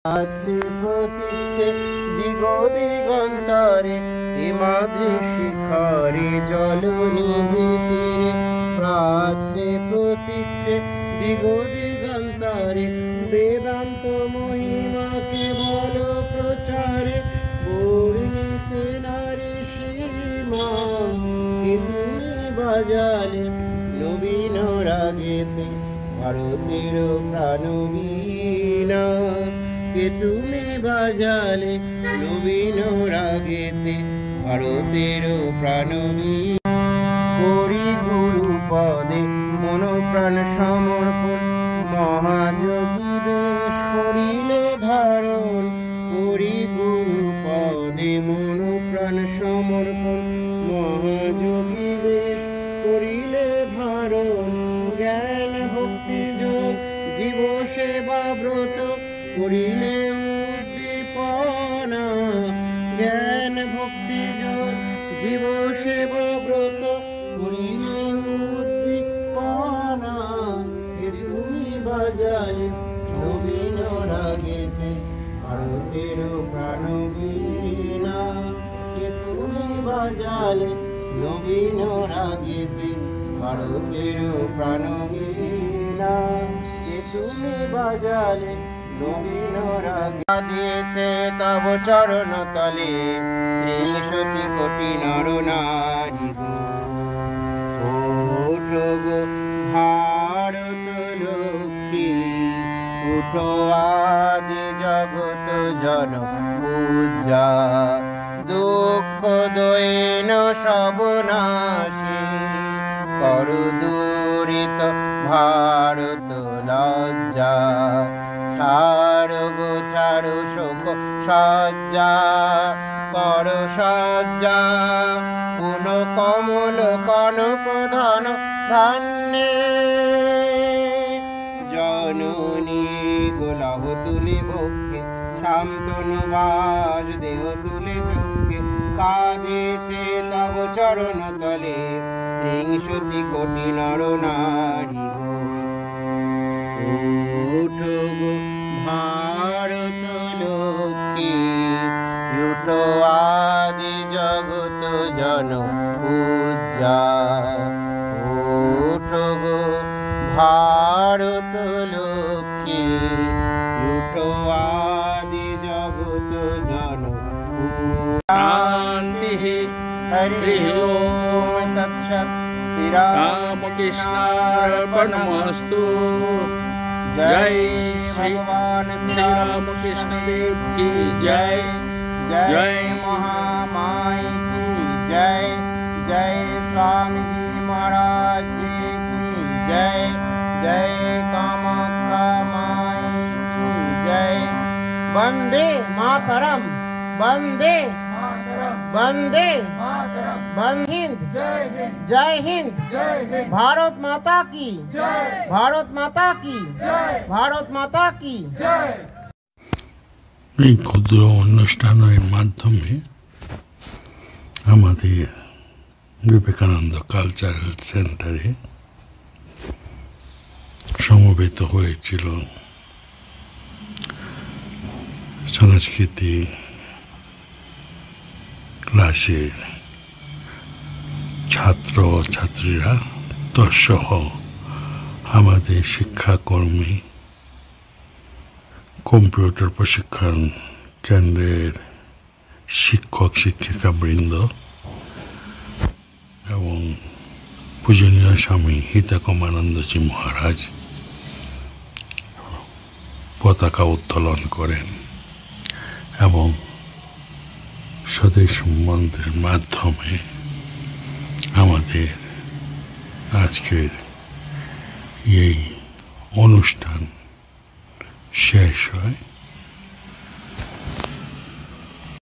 আছে প্রতীচ্ছে দিগদিগন্তরে হিমাদ্রি শিখরে জলনিধি তীরে প্রাচ্যে প্রতীচ্ছে দিগদিগন্তরে বেদান্ত মহিমাকে বল প্রচারে পরিণীতে নারী সীমা কে তুমি বাজালে নবীন রাগেতে ভারতের প্রাণবীণা কে তুমি বাজালে নবীন রাগেতে ভারতের প্রাণবীণা করি গুরু পদে মন প্রাণ সমর্পণ মহাযোগী বেশ করিলে ধারণ করি গুরু পদে মন প্রাণ সমর্পণ মহাযোগী বেশ করিলে ধারণ জ্ঞান ভক্তি যোগ জীব সেবা ব্রত করিলে উদ্দীপনা জ্ঞান ভক্তি যোগ জীব সেবা ব্রত করিলে উদ্দীপনা কে তুমি বাজালে নবীন রাগেতে ভারতের প্রাণবীণা কে তুমি বাজালে নবীন রাগেতে ভারতের প্রাণবীণা কে তুমি বাজালে নবীন রাগে দিয়েছে তব চরণ তলে ত্রিশতি কোটি নর নারী গো ওঠো গো ভারত লক্ষ্মী উঠো আদি জগত জন পূজা দুঃখ দৈন সব নাশী করু দূরিত ভারত লজ্জা ছাড়ো গো ছাড়ো শোক সজ্জা কর সজ্জা পুন কমল কনক ধন ধান্যে জননী গোলাহ তুলে বক্ষে শান্তনু বাস দেহ তুলে চক্ষে কাঁদেছে তব চরণ তলে ত্রিশতি কোটি নর নারী উঠো গো ভারত লক্ষ্মী উঠো আদি জগত জন পূজা উঠো গো ভারত লক্ষ্মী উঠো আদি জগত জন শান্তি হরি ওম তৎসৎ रामकृष्णार्पणमस्तु। जय श्री रामकृष्ण देव की जय। जय महामाई की जय। जय स्वामी जी महाराज जी की जय। जय कामाख्या माई की जय। वंदे मातरम वंदे वंदे हिंद जय हिंद भारत माता की भारत माता की भारत माता की এই ক্ষুদ্র অনুষ্ঠানের মাধ্যমে আমাদের বিবেকানন্দ কালচারাল সেন্টারে সমবেত হয়েছিল সংস্কৃতি ক্লাসের ছাত্র ছাত্রীরা তৎসহ আমাদের শিক্ষাকর্মী কম্পিউটার প্রশিক্ষণ কেন্দ্রের শিক্ষক শিক্ষিকা বৃন্দ এবং পূজনীয় স্বামী হিতাকমানন্দজি মহারাজ পতাকা উত্তোলন করেন এবং স্বদেশ মন্ত্রের মাধ্যমে আমাদের আজকের এই অনুষ্ঠান শেষ হয়।